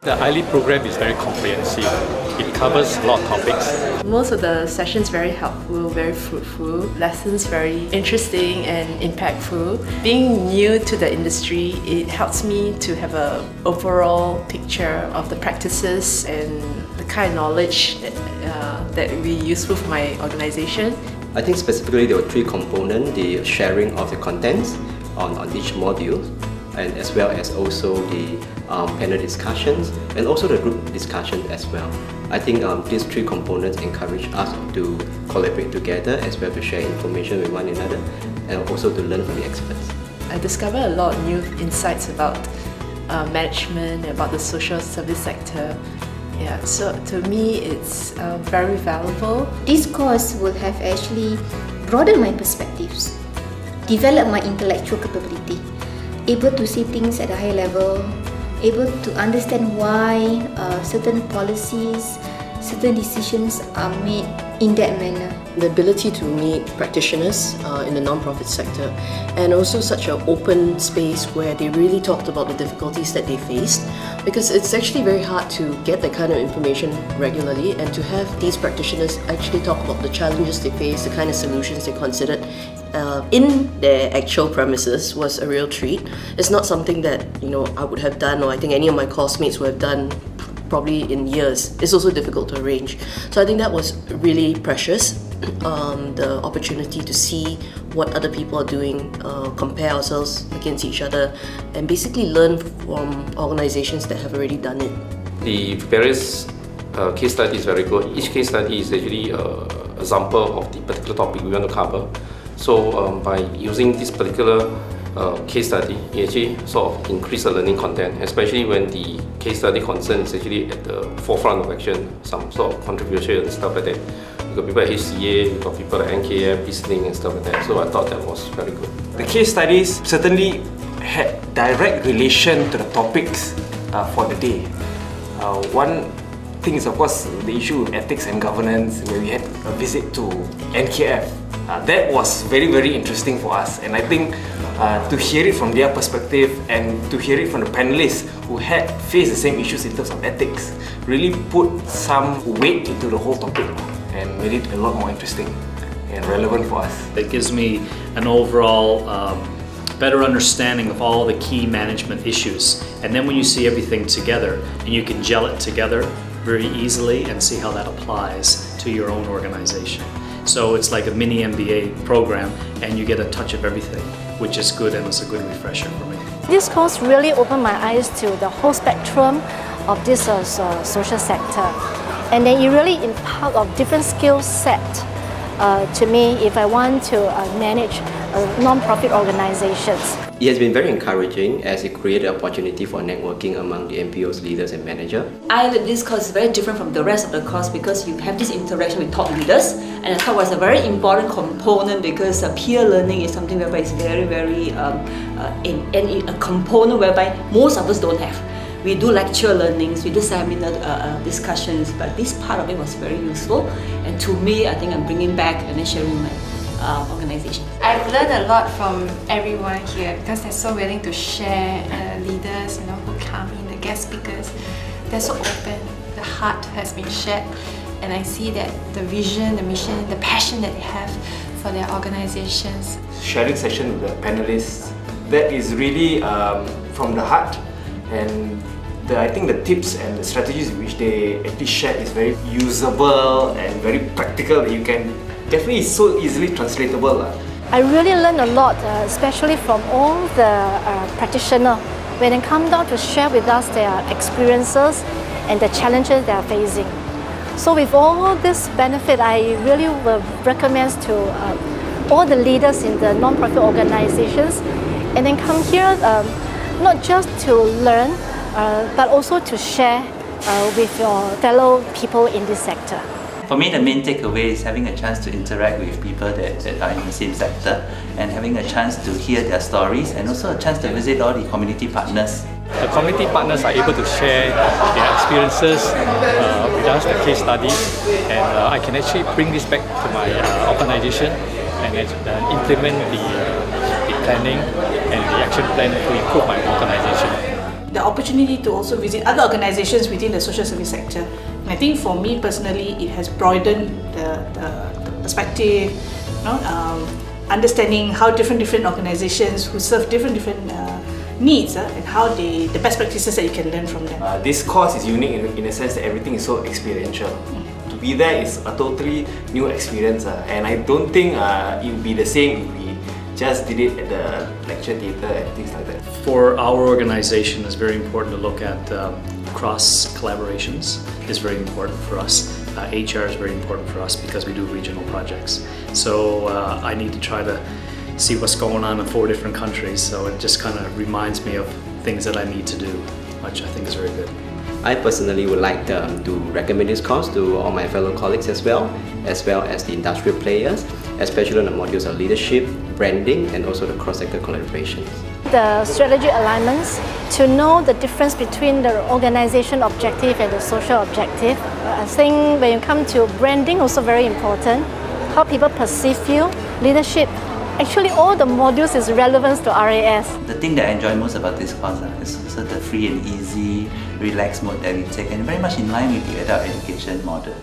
The iLEAP program is very comprehensive. It covers a lot of topics. Most of the sessions very helpful, very fruitful, lessons very interesting and impactful. Being new to the industry, it helps me to have an overall picture of the practices and the kind of knowledge that will be useful for my organization. I think specifically there were three components: the sharing of the contents on each module, and as well as also the panel discussions and also the group discussion as well. I think these three components encourage us to collaborate together as well to share information with one another and also to learn from the experts. I discovered a lot of new insights about management, about the social service sector. Yeah, so to me it's very valuable. This course will have actually broadened my perspectives, developed my intellectual capability, able to see things at a high level, able to understand why certain policies, certain decisions are made in that manner. The ability to meet practitioners in the non-profit sector, and also such an open space where they really talked about the difficulties that they faced, because it's actually very hard to get that kind of information regularly, and to have these practitioners actually talk about the challenges they face, the kind of solutions they considered in their actual premises was a real treat. It's not something that I would have done, or I think any of my classmates would have done probably in years. It's also difficult to arrange. So I think that was really precious, the opportunity to see what other people are doing, compare ourselves against each other, and basically learn from organizations that have already done it. The various case study is very good. Each case study is actually an example of the particular topic we want to cover. So by using this particular case study, it actually sort of increase the learning content, especially when the case study concern is actually at the forefront of action, some sort of contribution and stuff like that. You got people at HCA, you got people at NKF, listening and stuff like that. So I thought that was very good. The case studies certainly had direct relation to the topics for the day. One thing is of course the issue of ethics and governance, where we had a visit to NKF. That was very, very interesting for us, and I think to hear it from their perspective and to hear it from the panelists who had faced the same issues in terms of ethics really put some weight into the whole topic and made it a lot more interesting and relevant for us. It gives me an overall better understanding of all the key management issues, and then when you see everything together and you can gel it together very easily and see how that applies to your own organization. So it's like a mini MBA program, and you get a touch of everything, which is good, and it's a good refresher for me. This course really opened my eyes to the whole spectrum of this social sector, and then it really impart of different skill set to me if I want to manage non-profit organizations. It has been very encouraging as it created opportunity for networking among the NPO's leaders and managers. This course is very different from the rest of the course because you have this interaction with top leaders, and I thought it was a very important component because peer learning is something whereby it's very a component whereby most of us don't have. We do lecture learnings, we do seminar discussions, but this part of it was very useful, and to me I think I'm bringing back and then sharing my organization. I've learned a lot from everyone here because they're so willing to share. Leaders, who come in, the guest speakers, they're so open. The heart has been shared, and I see that the vision, the mission, the passion that they have for their organizations. Sharing session with the panelists, that is really from the heart, and I think the tips and the strategies which they actually shared is very usable and very practical. You can definitely so easily translatable. I really learned a lot, especially from all the practitioners when they come down to share with us their experiences and the challenges they are facing. So with all this benefit, I really will recommend to all the leaders in the non-profit organizations, and then come here not just to learn, but also to share with your fellow people in this sector. For me, the main takeaway is having a chance to interact with people that are in the same sector, and having a chance to hear their stories, and also a chance to visit all the community partners. The community partners are able to share their experiences with us, the case studies, and I can actually bring this back to my organization and implement the planning and the action plan to improve my organization. the opportunity to also visit other organizations within the social service sector. And I think for me personally, it has broadened the perspective, understanding how different organizations who serve different needs and how the best practices that you can learn from them. This course is unique in the sense that everything is so experiential. To be there is a totally new experience, and I don't think it would be the same if we just did it at the lecture theatre and things like that. For our organization, it's very important to look at cross collaborations is very important for us. HR is very important for us because we do regional projects. So I need to try to see what's going on in 4 different countries, so it just kind of reminds me of things that I need to do, which I think is very good. I personally would like to recommend this course to all my fellow colleagues as well as the industrial players, especially on the modules of leadership, branding, and also the cross-sector collaborations. The strategy alignments, to know the difference between the organization objective and the social objective. I think when you come to branding, also very important, how people perceive you, leadership. Actually, all the modules is relevant to RAS. The thing that I enjoy most about this course is also the free and easy, relaxed mode that we take, and very much in line with the adult education model.